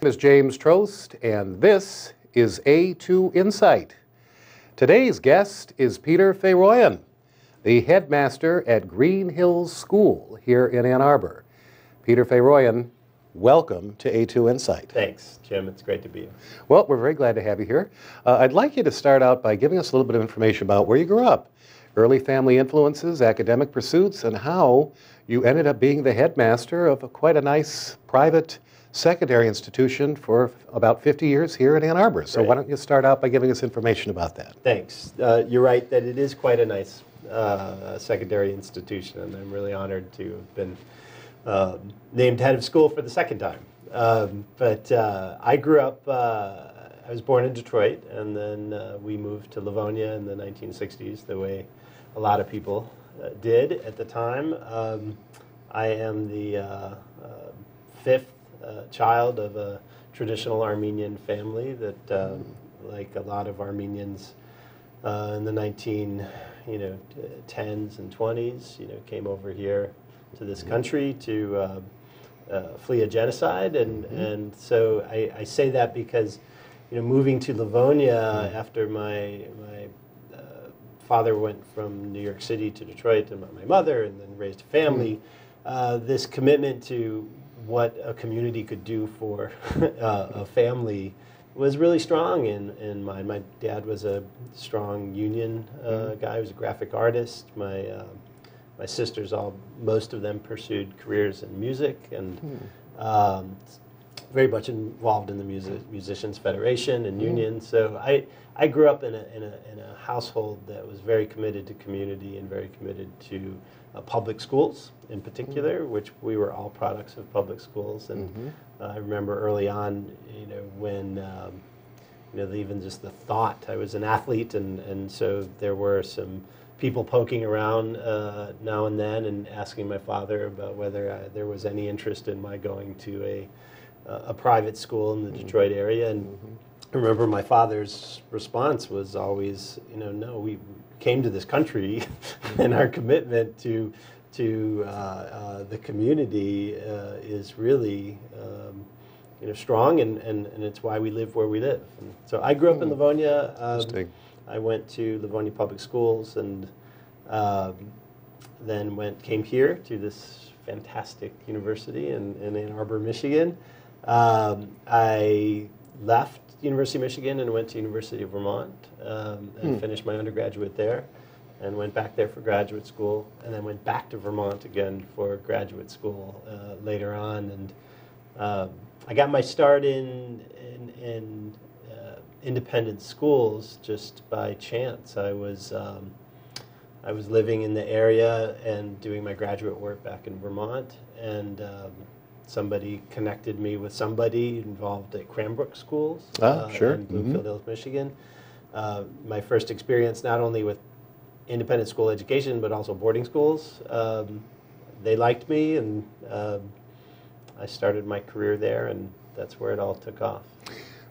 My name is James Trost, and this is A2 Insight. Today's guest is Peter Fayroian, the headmaster at Greenhills School here in Ann Arbor. Peter Fayroian, welcome to A2 Insight. Thanks, Jim. It's great to be here. Well, we're very glad to have you here. I'd like you to start out by giving us a little bit of information about where you grew up, early family influences, academic pursuits, and how you ended up being the headmaster of quite a nice private secondary institution for about 50 years here in Ann Arbor. So why don't you start out by giving us information about that? Thanks. You're right that it is quite a nice secondary institution, and I'm really honored to have been named head of school for the second time. But I grew up, I was born in Detroit, and then we moved to Livonia in the 1960s, the way a lot of people did at the time. I am the fifth child of a traditional Armenian family that, like a lot of Armenians in the 10s and 20s, came over here to this country to flee a genocide, and so I say that because moving to Livonia after my father went from New York City to Detroit, and my mother, and then raised a family, this commitment to what a community could do for a family was really strong in mine. My dad was a strong union guy. He was a graphic artist. My sisters, most of them pursued careers in music, and very much involved in the Musicians Federation and union. So I grew up in a household that was very committed to community and very committed to public schools in particular, which we were all products of public schools. And I remember early on, when even just the thought, I was an athlete, and so there were some people poking around now and then and asking my father about whether there was any interest in my going to a private school in the Detroit area. And I remember my father's response was always, no, we came to this country and our commitment to the community is really strong, and it's why we live where we live. And so I grew up in Livonia. I went to Livonia Public Schools, and then came here to this fantastic university in Ann Arbor, Michigan. I left University of Michigan and went to University of Vermont and finished my undergraduate there, and went back there for graduate school, and then went back to Vermont again for graduate school later on. And I got my start in independent schools just by chance. I was living in the area and doing my graduate work back in Vermont, and somebody connected me with somebody involved at Cranbrook Schools in Bloomfield Hills, Michigan. My first experience not only with independent school education, but also boarding schools. They liked me, and I started my career there, and that's where it all took off.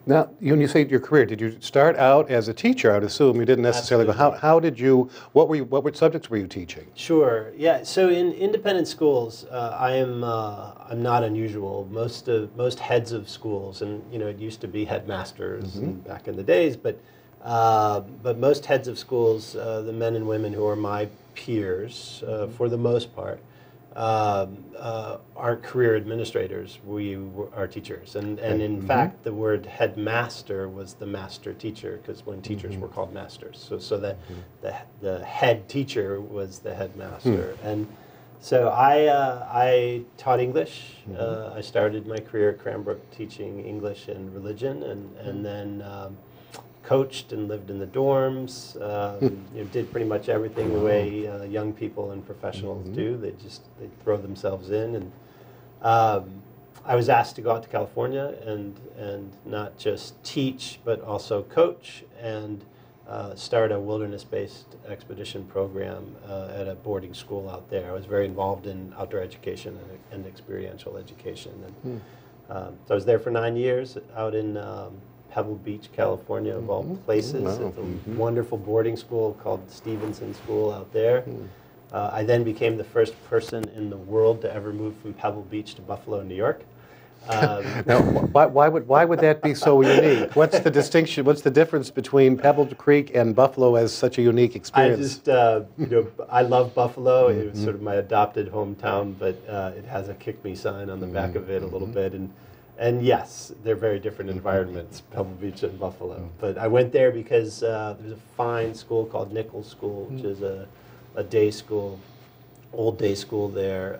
Now, when you say your career, did you start out as a teacher? I'd assume you didn't necessarily. But how did you? What subjects were you teaching? Sure. Yeah. So in independent schools, I'm not unusual. Most heads of schools, and it used to be headmasters back in the days, but most heads of schools, the men and women who are my peers, for the most part, aren't career administrators. We are teachers, and in fact, the word headmaster was the master teacher, because when teachers were called masters, so that the head teacher was the headmaster. And so I taught English. I started my career at Cranbrook teaching English and religion, and then coached and lived in the dorms, did pretty much everything the way young people and professionals do. They throw themselves in, and I was asked to go out to California and not just teach, but also coach and start a wilderness-based expedition program at a boarding school out there. I was very involved in outdoor education and experiential education. And so I was there for 9 years out in Pebble Beach, California, of all places. Wow. It's a wonderful boarding school called Stevenson School out there. I then became the first person in the world to ever move from Pebble Beach to Buffalo, New York. Now, why would that be so unique? What's the distinction? What's the difference between Pebble Creek and Buffalo as such a unique experience? I just, I love Buffalo. It was sort of my adopted hometown, but it has a "Kick Me" sign on the back of it a little bit, and yes, they're very different environments, Pebble Beach and Buffalo. But I went there because there's a fine school called Nichols School, which is a day school, old day school there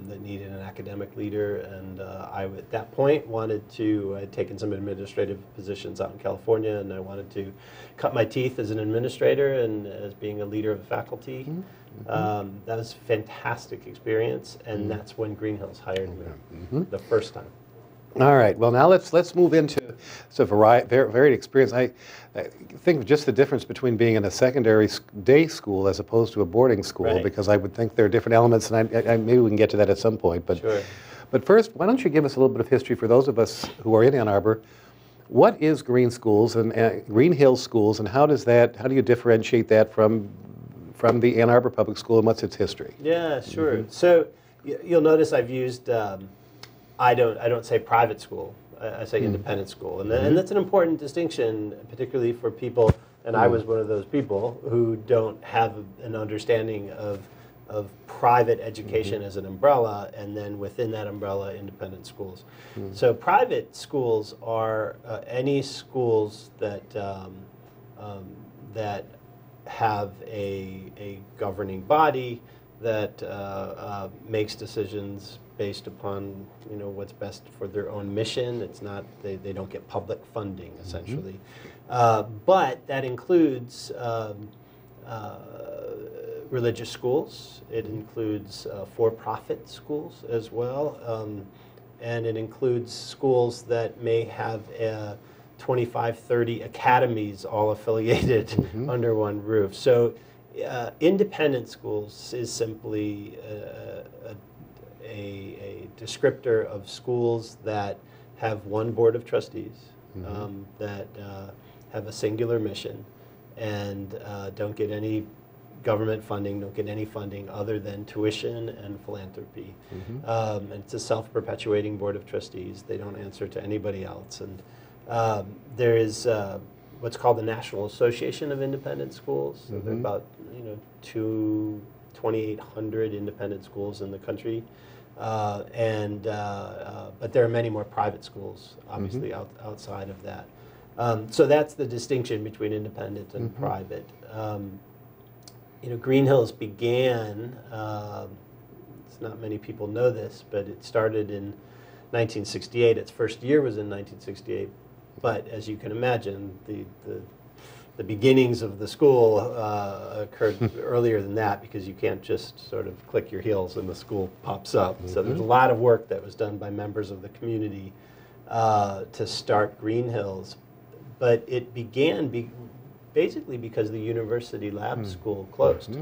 that needed an academic leader, and I at that point I'd taken some administrative positions out in California, and I wanted to cut my teeth as an administrator and as being a leader of the faculty. That was a fantastic experience, and that's when Greenhills hired me the first time. All right. Well, now let's move into a varied experience. I think just the difference between being in a secondary day school as opposed to a boarding school, because I would think there are different elements, and maybe we can get to that at some point. But sure. But first, why don't you give us a little bit of history for those of us who are in Ann Arbor? What is Green Schools and Greenhills Schools, and how do you differentiate that from the Ann Arbor Public School, and what's its history? Yeah, sure. So you'll notice I've used. I don't say private school. I say independent school, and that's an important distinction, particularly for people. And I was one of those people who don't have an understanding of private education as an umbrella, and then within that umbrella, independent schools. So private schools are any schools that that have a governing body that makes decisions based upon what's best for their own mission. It's not they don't get public funding essentially, but that includes religious schools. It includes for-profit schools as well, and it includes schools that may have 25, 30 academies all affiliated under one roof. So independent schools is simply a descriptor of schools that have one board of trustees, that have a singular mission, and don't get any government funding, don't get any funding other than tuition and philanthropy. And it's a self-perpetuating board of trustees. They don't answer to anybody else. And there is what's called the National Association of Independent Schools. So there are about 2,800 independent schools in the country. But there are many more private schools, obviously, outside of that. So that's the distinction between independent and private. Greenhills began, not many people know this, but it started in 1968. Its first year was in 1968. But as you can imagine, the beginnings of the school occurred earlier than that, because you can't just sort of click your heels and the school pops up. So there's a lot of work that was done by members of the community to start Greenhills. But it began basically because the University Lab School closed.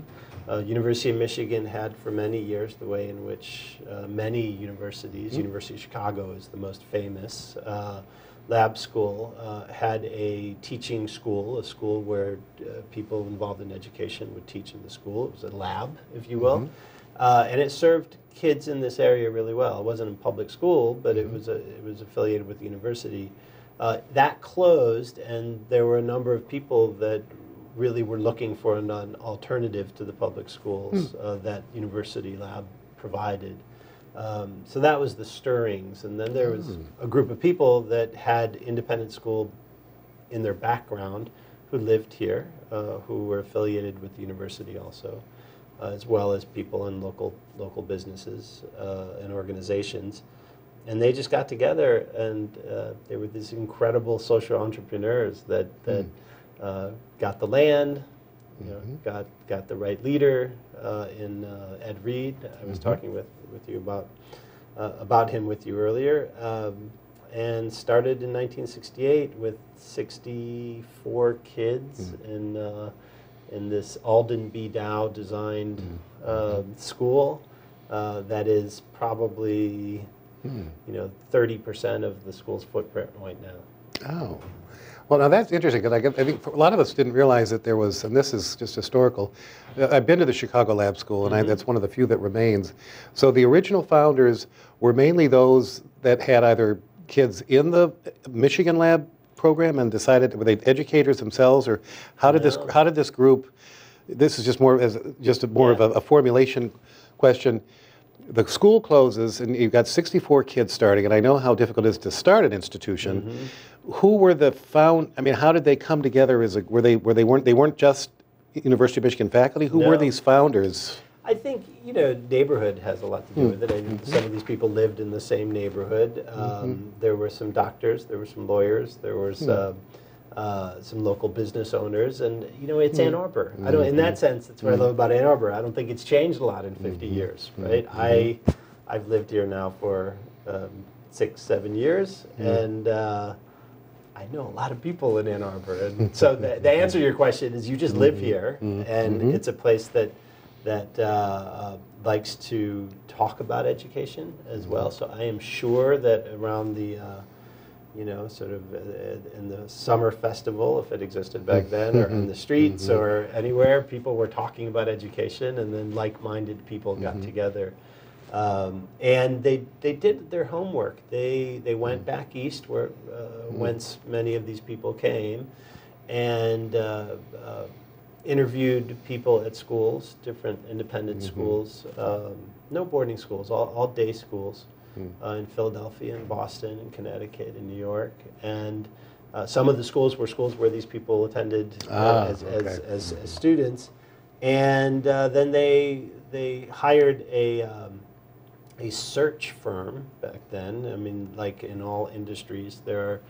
University of Michigan had for many years the way in which many universities, University of Chicago is the most famous, lab school, had a teaching school, a school where people involved in education would teach in the school. It was a lab, if you will. And it served kids in this area really well. It wasn't a public school, but it was affiliated with the university. That closed, and there were a number of people that really were looking for an alternative to the public schools that University Lab provided. So that was the stirrings, and then there was a group of people that had independent school in their background who lived here, who were affiliated with the university also, as well as people in local businesses and organizations. And they just got together, and they were these incredible social entrepreneurs that got the land, got the right leader in Ed Reed. I was talking with you about him with you earlier, and started in 1968 with 64 kids in this Alden B. Dow designed school that is probably 30% of the school's footprint right now. Oh. Well, now that's interesting, because I think a lot of us didn't realize that there was, and this is just historical. I've been to the Chicago Lab School, and that's one of the few that remains. So the original founders were mainly those that had either kids in the Michigan Lab program and decided, were they educators themselves, or how did No. this group? This is just more as more of a formulation question. The school closes, and you've got 64 kids starting, and I know how difficult it is to start an institution. Who were the I mean, how did they come together? They weren't just University of Michigan faculty. Who were No. these founders? I think, neighborhood has a lot to do with it. Some of these people lived in the same neighborhood. There were some doctors, there were some lawyers, there was some local business owners, and it's Ann Arbor. I don't, in that sense, that's what I love about Ann Arbor. I don't think it's changed a lot in 50 years, right? I've lived here now for 6, 7 years, and I know a lot of people in Ann Arbor. And so the answer to your question is you just live here, and it's a place that likes to talk about education as well. So I am sure that around the sort of in the summer festival, if it existed back then, or in the streets or anywhere, people were talking about education, and then like-minded people got together. And they did their homework. They went back east, where whence many of these people came, and interviewed people at schools, different independent schools, no boarding schools, all day schools. In Philadelphia and Boston and Connecticut and New York, and some of the schools were schools where these people attended as students, and then they hired a search firm back then. I mean, like in all industries, there are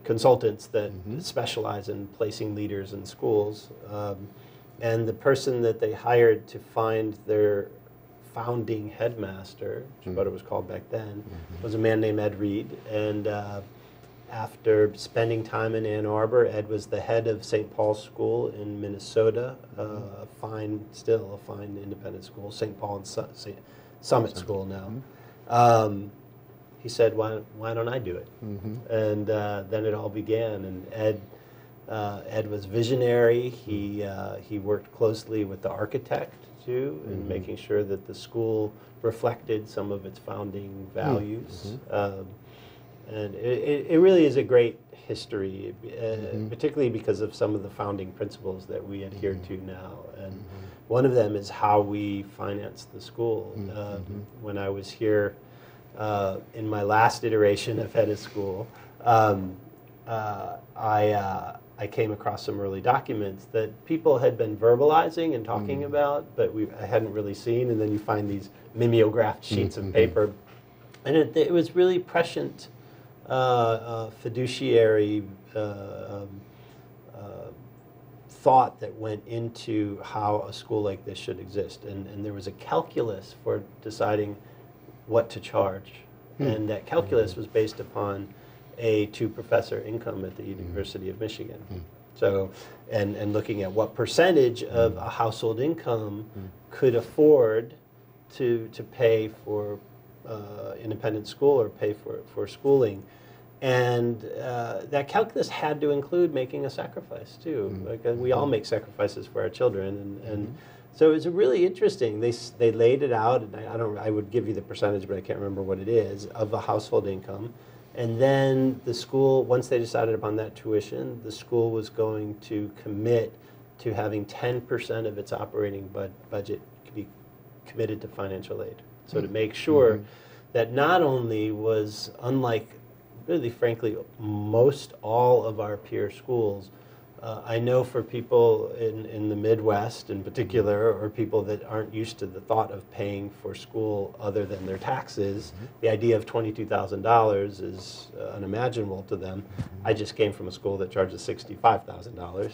consultants that specialize in placing leaders in schools, and the person that they hired to find their founding headmaster, which is what it was called back then, was a man named Ed Reed. And after spending time in Ann Arbor, Ed was the head of St. Paul's School in Minnesota, a fine independent school, St. Paul and Summit School now. He said, why don't I do it? And then it all began. And Ed was visionary. He worked closely with the architect too, in making sure that the school reflected some of its founding values. And it really is a great history, particularly because of some of the founding principles that we adhere to now. And one of them is how we finance the school. When I was here in my last iteration of head of school, I came across some early documents that people had been verbalizing and talking about, but I hadn't really seen. And then you find these mimeographed sheets of paper, and it was really prescient, fiduciary thought that went into how a school like this should exist. And there was a calculus for deciding what to charge, and that calculus was based upon a 2-professor income at the University of Michigan. So, and looking at what percentage of a household income could afford to pay for independent school or pay for schooling. And that calculus had to include making a sacrifice too. Like we all make sacrifices for our children, and so it's really interesting. They laid it out, and I would give you the percentage, but I can't remember what it is, of a household income. And then the school, once they decided upon that tuition, the school was going to commit to having 10% of its operating budget be committed to financial aid. So to make sure that not only was, unlike really frankly most all of our peer schools, I know for people in the Midwest in particular, or people that aren't used to the thought of paying for school other than their taxes, the idea of $22,000 is unimaginable to them. I just came from a school that charges $65,000,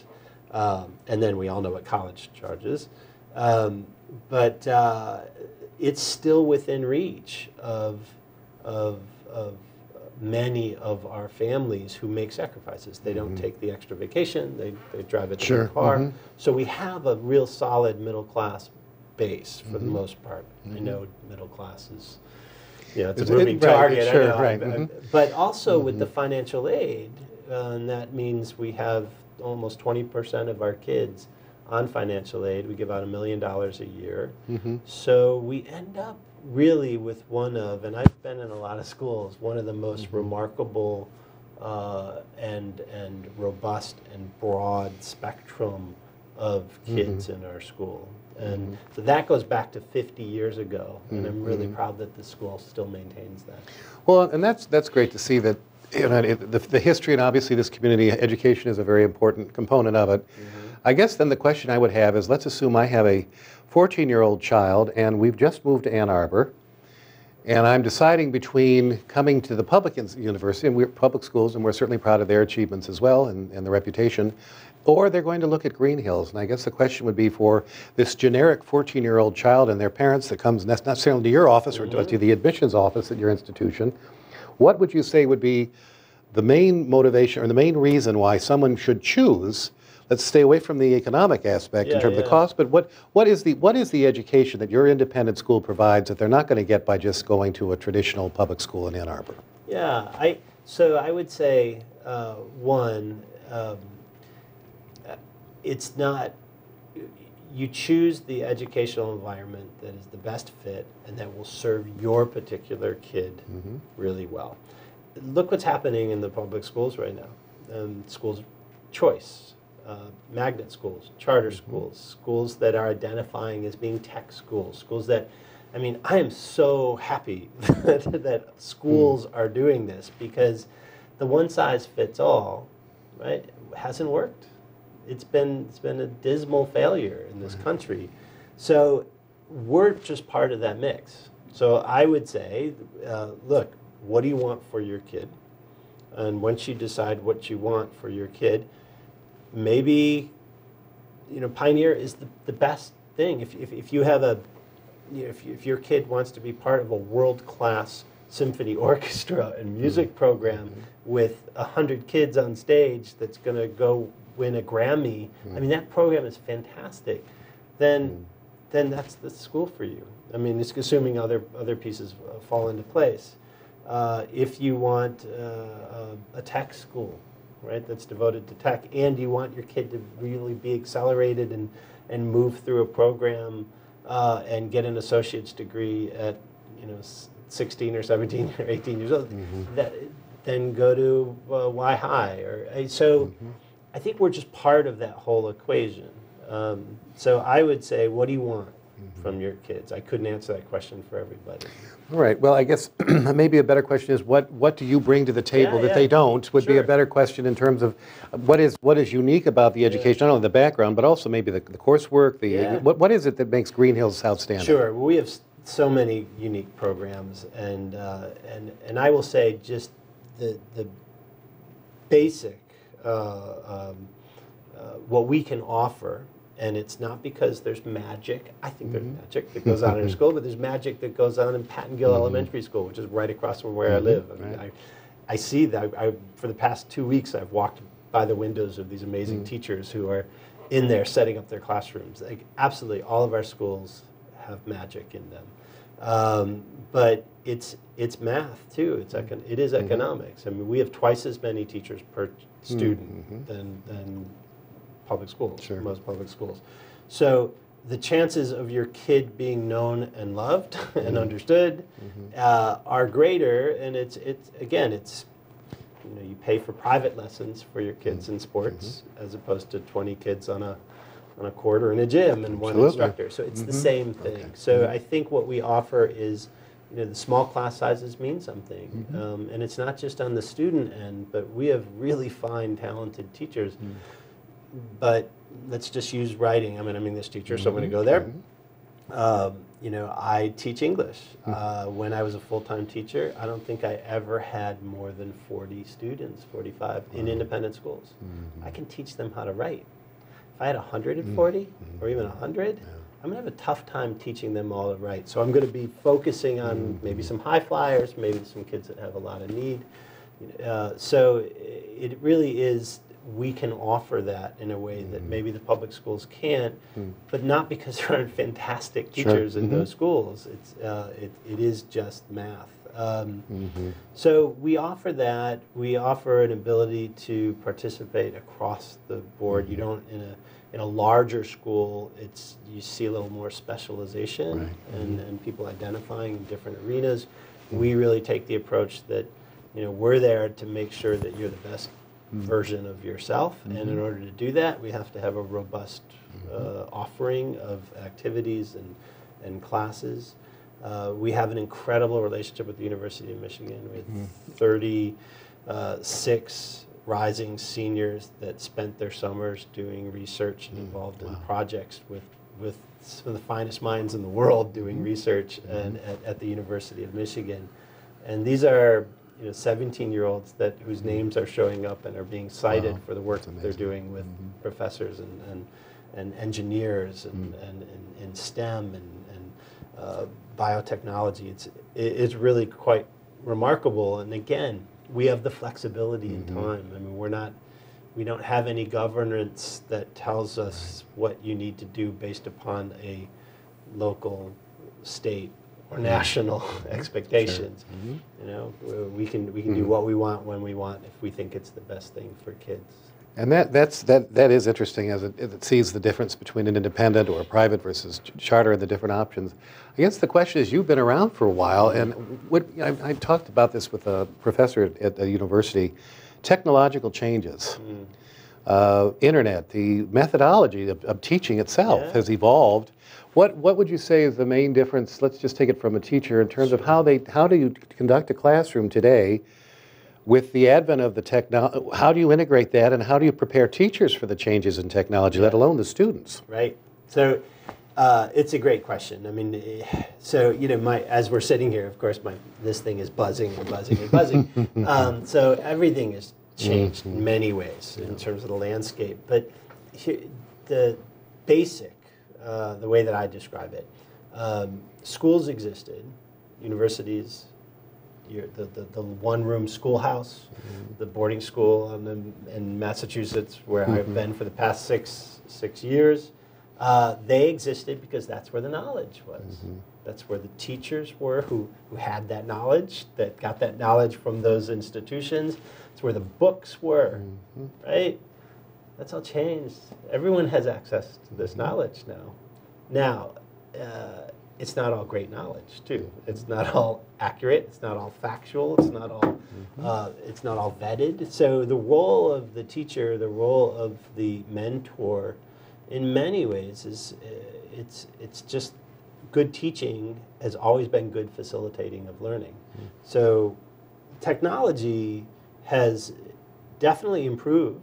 and then we all know what college charges. But it's still within reach of many of our families who make sacrifices. They don't take the extra vacation, they drive a different car. So we have a real solid middle class base for the most part. I know middle class is, it's a moving target, I know. But also with the financial aid, and that means we have almost 20% of our kids on financial aid. We give out $1 million a year. So we end up really with and I've been in a lot of schools, one of the most remarkable and robust and broad spectrum of kids in our school. And so that goes back to 50 years ago, and I'm really proud that the school still maintains that. Well, and that's great to see that, you know, the history, and obviously this community education is a very important component of it. I guess then the question I would have is, let's assume I have a 14-year-old child and we've just moved to Ann Arbor, and I'm deciding between coming to the public university, and we're public schools, and we're certainly proud of their achievements as well and the reputation, or they're going to look at Greenhills. And I guess the question would be for this generic 14-year-old child and their parents that comes not necessarily to your office or to the admissions office at your institution, what would you say would be the main motivation or the main reason why someone should choose? Let's stay away from the economic aspect in terms of the cost, but what is the education that your independent school provides that they're not going to get by just going to a traditional public school in Ann Arbor? Yeah, so I would say, one, it's not, you choose the educational environment that is the best fit and that will serve your particular kid really well. Look what's happening in the public schools right now. Schools choice. Magnet schools, charter schools, schools that are identifying as being tech schools, schools that, I mean, I am so happy that schools are doing this, because the one size fits all, right, hasn't worked. It's been a dismal failure in this country. So we're just part of that mix. So I would say, look, what do you want for your kid? And once you decide what you want for your kid, maybe, you know, Pioneer is the best thing. If you have a, you know, if your kid wants to be part of a world-class symphony orchestra and music program with 100 kids on stage that's going to go win a Grammy, I mean, that program is fantastic, then that's the school for you. I mean, it's assuming other pieces fall into place. If you want a tech school, right, that's devoted to tech, and you want your kid to really be accelerated and move through a program and get an associate's degree at, you know, 16 or 17 or 18 years old, then go to Y High. So I think we're just part of that whole equation. So I would say, what do you want from your kids? I couldn't answer that question for everybody. All right. Well, I guess maybe a better question is, what do you bring to the table that they don't? Would be a better question in terms of what is unique about the education, not only the background, but also maybe the coursework. What is it that makes Greenhills outstanding? Sure. Well, we have so many unique programs, and I will say just the basic what we can offer. And it's not because there's magic. I think there's magic that goes on in our school, but there's magic that goes on in Pattongill Elementary School, which is right across from where I live. I mean, I see that. For the past 2 weeks, I've walked by the windows of these amazing teachers who are in there setting up their classrooms. Like, absolutely, all of our schools have magic in them. But it's math, too. It is economics. I mean, we have twice as many teachers per student than public schools, most public schools. So the chances of your kid being known and loved and understood are greater, and it's you know, you pay for private lessons for your kids in sports as opposed to 20 kids on a quarter in a gym and one instructor. So it's the same thing. So I think what we offer is, you know, the small class sizes mean something, and it's not just on the student end, but we have really fine, talented teachers. But let's just use writing. I'm an English teacher, so I'm going to go there. You know, I teach English. When I was a full-time teacher, I don't think I ever had more than 40 students, 45, in independent schools. I can teach them how to write. If I had 140 or even 100, I'm going to have a tough time teaching them all to write. So I'm going to be focusing on maybe some high flyers, maybe some kids that have a lot of need. So it really is, we can offer that in a way that maybe the public schools can't, but not because there aren't fantastic teachers in those schools. It is just math. So we offer that. We offer an ability to participate across the board. You don't, in a larger school, you see a little more specialization and people identifying in different arenas. We really take the approach that, we're there to make sure that you're the best version of yourself, and in order to do that, we have to have a robust offering of activities and classes. We have an incredible relationship with the University of Michigan with 36 rising seniors that spent their summers doing research and involved in projects with some of the finest minds in the world doing research at the University of Michigan. And these are 17-year-olds whose names are showing up and are being cited for the work that they're doing with professors and engineers and in STEM and biotechnology. It's really quite remarkable. And again, we have the flexibility in time. I mean, we don't have any governance that tells us what you need to do based upon a local, state, or national expectations. We can do what we want when we want if we think it's the best thing for kids. And that is interesting as it sees the difference between an independent or a private versus charter and the different options. I guess the question is, you've been around for a while, and I talked about this with a professor at a university. Technological changes, internet, the methodology of teaching itself has evolved. What would you say is the main difference? Let's just take it from a teacher in terms of how do you conduct a classroom today with the advent of the technology. How do you integrate that, and how do you prepare teachers for the changes in technology, let alone the students? Right. So it's a great question. I mean, so as we're sitting here, of course, this thing is buzzing and buzzing and buzzing. So everything has changed in many ways in terms of the landscape. But the basic, the way that I describe it, schools existed, universities, the one-room schoolhouse, the boarding school in Massachusetts, where I've been for the past six years. They existed because that's where the knowledge was. That's where the teachers were who had that knowledge, that got that knowledge from those institutions. It's where the books were, right? That's all changed. Everyone has access to this knowledge now. Now, it's not all great knowledge, too. It's not all accurate. It's not all factual. It's not all vetted. So the role of the teacher, the role of the mentor, in many ways, is it's just good teaching has always been good facilitating of learning. So technology has definitely improved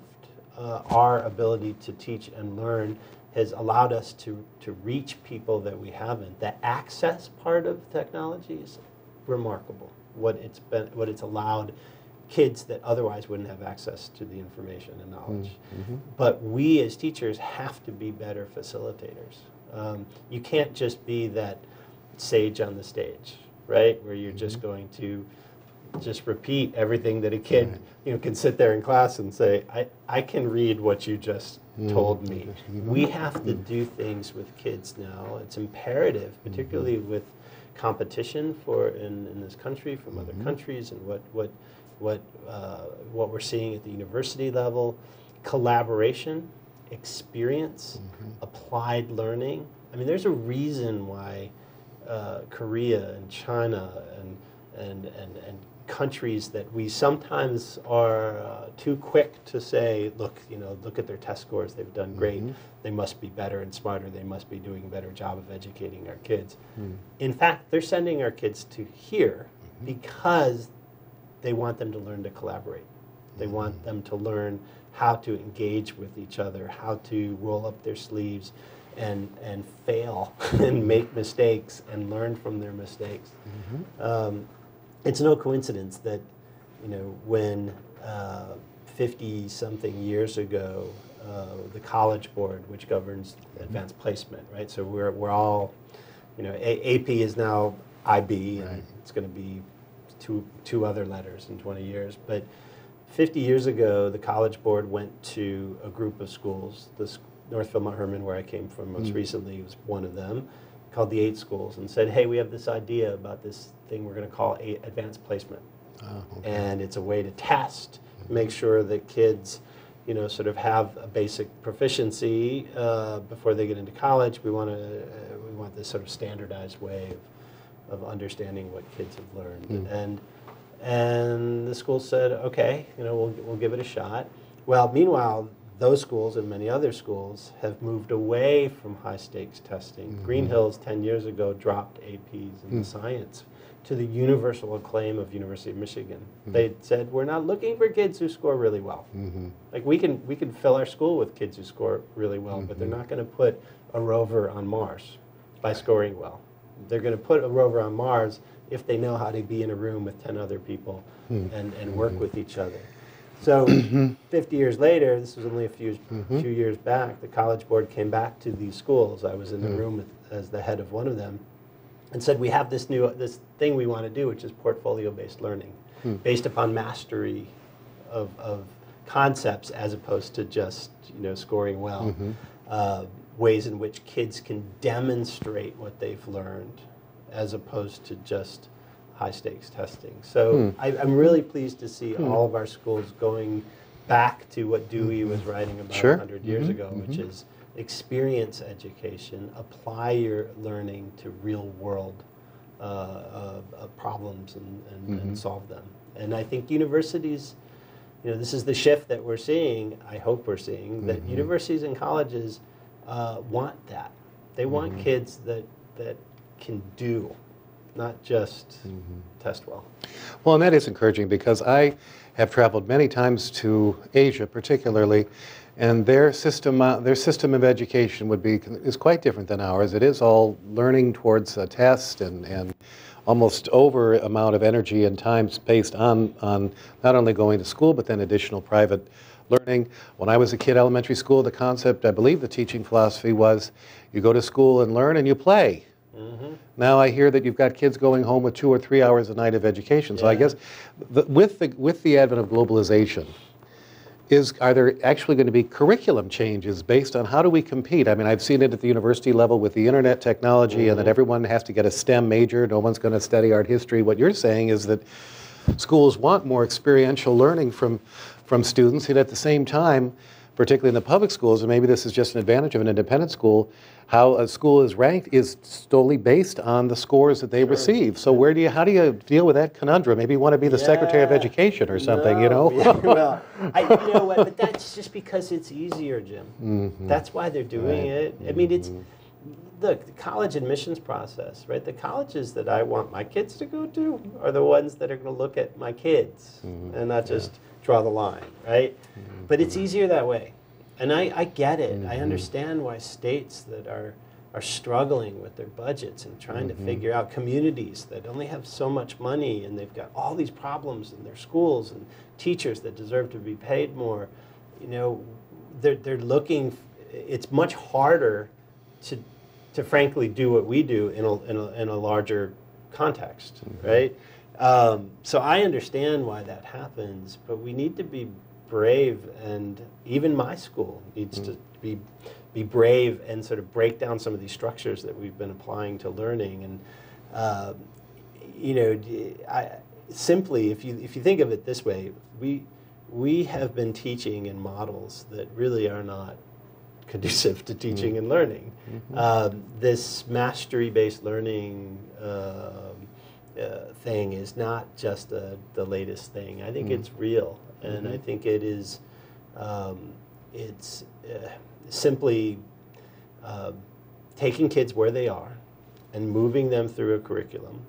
our ability to teach and learn, has allowed us to reach people that we haven't. The access part of technology is remarkable. What it's allowed kids that otherwise wouldn't have access to the information and knowledge. But we as teachers have to be better facilitators. You can't just be that sage on the stage, right? Where you're just going to just repeat everything that a kid can sit there in class and say, I can read what you just told me. We have to do things with kids now. It's imperative, particularly with competition in this country from other countries, and what we're seeing at the university level. Collaboration, experience, applied learning. I mean, there's a reason why Korea and China and countries that we sometimes are too quick to say, look at their test scores, they've done great, they must be better and smarter, they must be doing a better job of educating our kids. In fact, they're sending our kids to here because they want them to learn to collaborate. They want them to learn how to engage with each other, how to roll up their sleeves and fail and make mistakes and learn from their mistakes. It's no coincidence that, when 50-something years ago, the College Board, which governs advanced placement, right? So we're all, AP is now IB, and it's going to be two other letters in 20 years. But 50 years ago, the College Board went to a group of schools. Northfield Mount Herman, where I came from most recently, was one of them. called the 8 schools and said, hey, we have this idea about this thing we're going to call advanced placement. Okay. And it's a way to test, make sure that kids, sort of have a basic proficiency before they get into college. We want this sort of standardized way of understanding what kids have learned. And the school said, okay, we'll give it a shot. Well, meanwhile, those schools and many other schools have moved away from high-stakes testing. Greenhills 10 years ago dropped APs in science to the universal acclaim of University of Michigan. They said, we're not looking for kids who score really well. Like we can fill our school with kids who score really well, but they're not going to put a rover on Mars by scoring well. They're going to put a rover on Mars if they know how to be in a room with 10 other people and work with each other. So 50 years later, this was only a few years back, the College Board came back to these schools. I was in the room as the head of one of them, and said, we have this thing we want to do, which is portfolio-based learning, based upon mastery of concepts as opposed to just scoring well. Ways in which kids can demonstrate what they've learned as opposed to just high-stakes testing. So I'm really pleased to see all of our schools going back to what Dewey was writing about 100 years ago, which is experience education, apply your learning to real-world problems and solve them. And I think universities, this is the shift that we're seeing, I hope we're seeing, that universities and colleges want that. They want kids that can do, not just test well. Well, and that is encouraging because I have traveled many times to Asia, particularly, and their system of education is quite different than ours. It is all learning towards a test and almost over amount of energy and time spaced on not only going to school but then additional private learning. When I was a kid, elementary school, the concept, I believe the teaching philosophy was you go to school and learn and you play. Now I hear that you've got kids going home with 2 or 3 hours a night of education. So I guess with the advent of globalization, are there actually going to be curriculum changes based on how do we compete? I mean, I've seen it at the university level with the internet technology and that everyone has to get a STEM major. No one's going to study art history. What you're saying is that schools want more experiential learning from students, and at the same time, particularly in the public schools, and maybe this is just an advantage of an independent school, how a school is ranked is solely based on the scores that they receive. So how do you deal with that conundrum? Maybe you want to be the Secretary of Education or something, well, but that's just because it's easier, Jim. That's why they're doing it. I mean, the college admissions process, right? The colleges that I want my kids to go to are the ones that are going to look at my kids and not just draw the line, right? But it's easier that way. And I get it. I understand why states that are struggling with their budgets and trying to figure out communities that only have so much money and they've got all these problems in their schools and teachers that deserve to be paid more. They're looking. It's much harder to frankly do what we do in a larger context, right? So I understand why that happens, but we need to be brave, and even my school needs to be brave and sort of break down some of these structures that we've been applying to learning. And simply, if you think of it this way, we have been teaching in models that really are not conducive to teaching and learning. This mastery-based learning thing is not just the latest thing. I think it's real, and I think it is. It's simply taking kids where they are and moving them through a curriculum,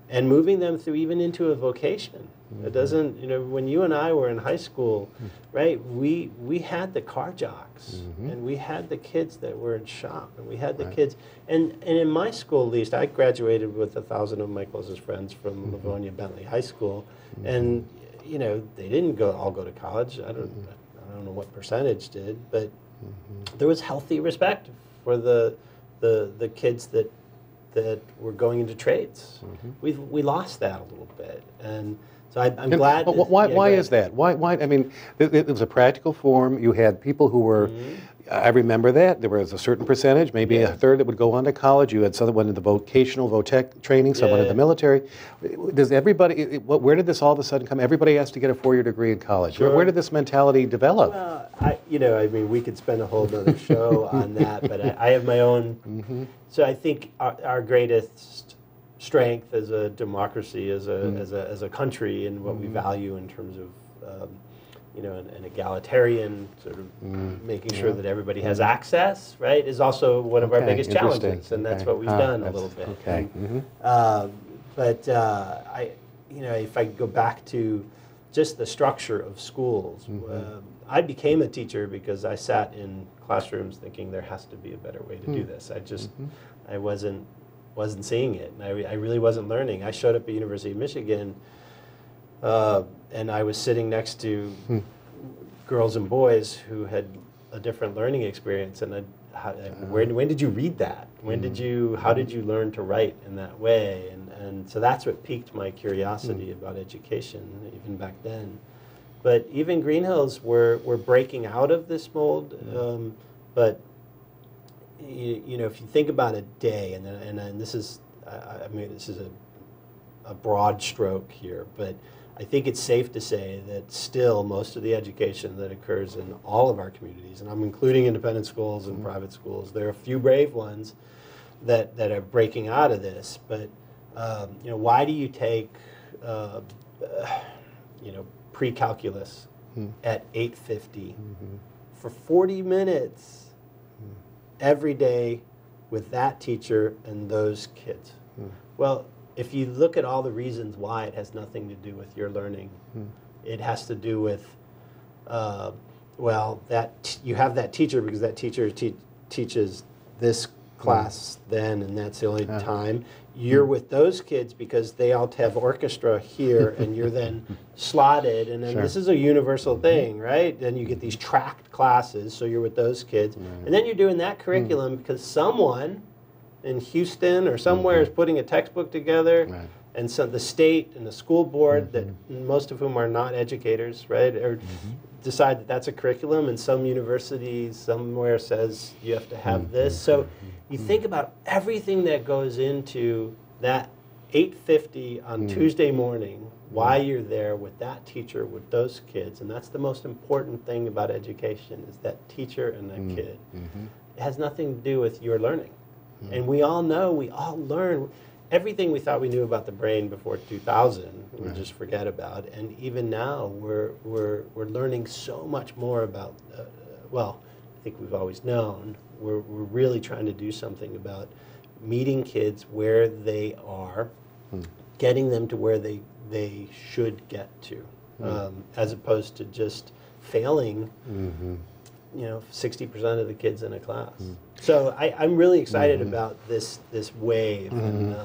and moving them through even into a vocation. It doesn't, when you and I were in high school, right, we had the car jocks, and we had the kids that were in shop, and we had the kids, and in my school at least, I graduated with 1,000 of my closest friends from Livonia Bentley High School, and, they didn't all go to college. I don't know what percentage did, but there was healthy respect for the kids that were going into trades. We lost that a little bit, and So I'm glad. But why is that? Why? I mean, it was a practical form. You had people who were, I remember that. There was a certain percentage, maybe a third, that would go on to college. You had someone in the vocational, VOTEC training, someone in the military. Does everybody, where did this all of a sudden come? Everybody has to get a 4-year degree in college. Sure. Where did this mentality develop? Well, I mean, we could spend a whole other show on that, but I have my own. So I think our greatest strength as a democracy, as a country, and what we value in terms of an egalitarian sort of making sure that everybody has access, right, is also one of our biggest challenges, and that's what we've done a little bit. Okay. But if I go back to just the structure of schools, I became a teacher because I sat in classrooms thinking there has to be a better way to do this. I wasn't seeing it, and I really wasn't learning. I showed up at University of Michigan, and I was sitting next to girls and boys who had a different learning experience, and when did you read that? How did you learn to write in that way? And so that's what piqued my curiosity about education, even back then. But even Greenhills, we're breaking out of this mold. But if you think about a day, and this is, this is a broad stroke here, but I think it's safe to say that still most of the education that occurs in all of our communities, and I'm including independent schools and private schools, there are a few brave ones that are breaking out of this. But why do you take pre-calculus at 8:50 for 40 minutes every day with that teacher and those kids? Well, if you look at all the reasons why, it has nothing to do with your learning. It has to do with, you have that teacher because that teacher teaches this class then, and that's the only time. You're with those kids because they all have orchestra here, and you're then slotted, and then this is a universal thing, right? Then you get these tracked classes, so you're with those kids. And then you're doing that curriculum because someone in Houston or somewhere is putting a textbook together, and so the state and the school board, that most of whom are not educators, right, or decide that that's a curriculum, and some university somewhere says you have to have this. So you think about everything that goes into that 8:50 on Tuesday morning, why you're there with that teacher, with those kids, and that's the most important thing about education, is that teacher and that kid. It has nothing to do with your learning. And we all know, we all learn everything we thought we knew about the brain before 2000, we just forget about. And even now, we're learning so much more about, I think we've always known, we're really trying to do something about meeting kids where they are, getting them to where they should get to, as opposed to just failing 60% of the kids in a class. So I'm really excited about this wave. And,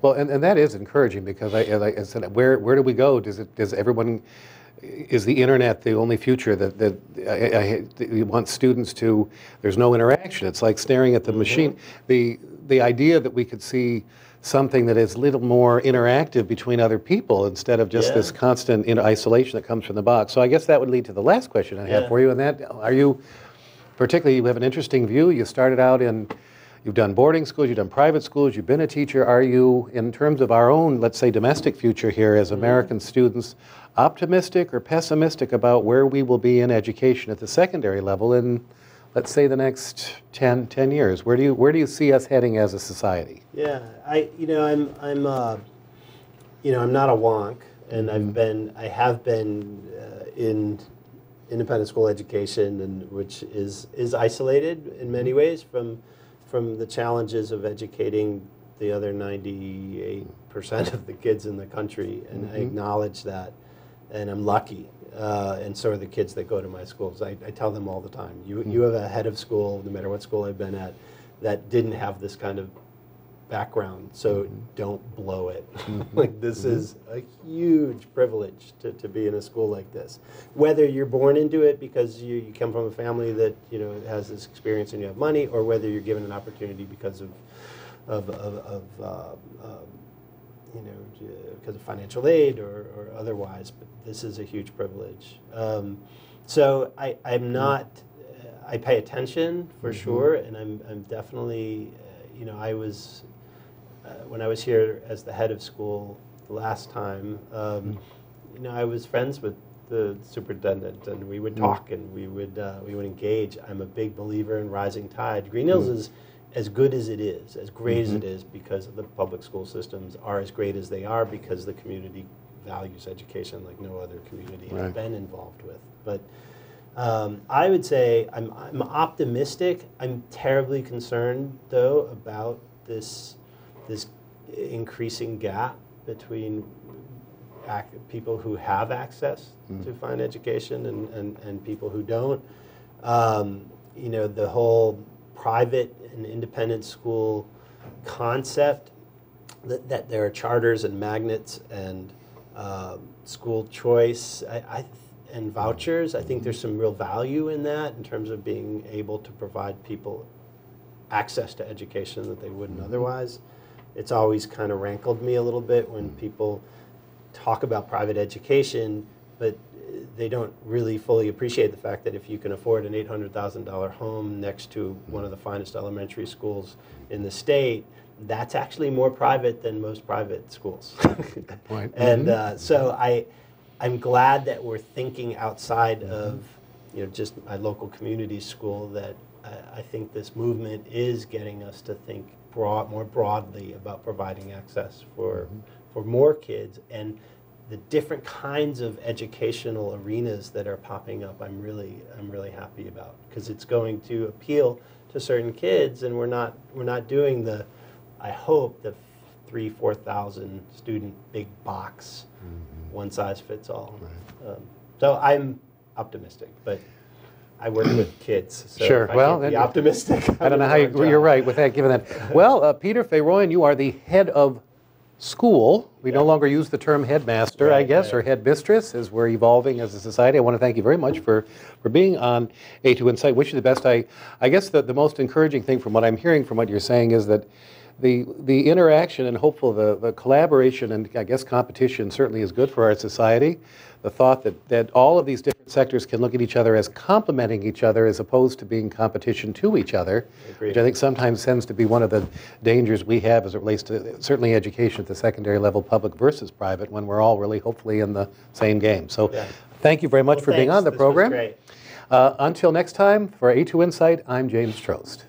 and that is encouraging, because like I said, where do we go? Does everyone, is the internet the only future that you want students to? There's no interaction. It's like staring at the machine. The idea that we could see something that is a little more interactive between other people instead of just this constant isolation that comes from the box. So I guess that would lead to the last question I have for you, and that, are you, particularly, you have an interesting view. You started out you've done boarding schools, you've done private schools, you've been a teacher. Are you, in terms of our own, let's say, domestic future here as American students, optimistic or pessimistic about where we will be in education at the secondary level in, let's say, the next 10 years? Where do you see us heading as a society? Yeah, I'm not a wonk, and I have been in independent school education, and which is isolated in many ways from the challenges of educating the other 98% of the kids in the country, and I acknowledge that, and I'm lucky. And so are the kids that go to my schools. I tell them all the time, you have a head of school, no matter what school I've been at, that didn't have this kind of background, so don't blow it. Like, this is a huge privilege to be in a school like this. Whether you're born into it because you come from a family that has this experience and you have money, or whether you're given an opportunity because of because of financial aid or otherwise, but this is a huge privilege. So I'm not, I pay attention for sure, and I'm definitely, I was, when I was here as the head of school the last time, I was friends with the superintendent, and we would talk and we would engage. I'm a big believer in rising tide. Greenhills is as good as it is, as great as it is, because the public school systems are as great as they are because the community values education like no other community has been involved with. But I would say I'm optimistic. I'm terribly concerned, though, about this increasing gap between people who have access to fine education and people who don't. The whole private and independent school concept, that there are charters and magnets and school choice and vouchers. I think there's some real value in that in terms of being able to provide people access to education that they wouldn't otherwise. It's always kind of rankled me a little bit when people talk about private education, but they don't really fully appreciate the fact that if you can afford an $800,000 home next to one of the finest elementary schools in the state, that's actually more private than most private schools. Good point. And so I'm glad that we're thinking outside of just my local community school, that I think this movement is getting us to think more broadly about providing access for more kids, and the different kinds of educational arenas that are popping up. I'm really happy about, because it's going to appeal to certain kids, and we're not doing I hope the 3,000-4,000 student big box one size fits all. So I'm optimistic, but I work with kids, so sure. If I can't be optimistic. I don't know how you're right with that, given that. Well, Peter Fayroian, you are the head of school. We no longer use the term headmaster, I guess, or headmistress, as we're evolving as a society. I want to thank you very much for being on A2 Insight. Wish you the best. I guess the most encouraging thing from what I'm hearing from what you're saying is that the interaction and hopeful the collaboration and I guess competition certainly is good for our society. The thought that all of these different sectors can look at each other as complementing each other as opposed to being competition to each other, which I think sometimes tends to be one of the dangers we have as it relates to certainly education at the secondary level, public versus private, when we're all really hopefully in the same game. So thank you very much for being on the program. Was great. Until next time, for A2 Insight, I'm James Trost.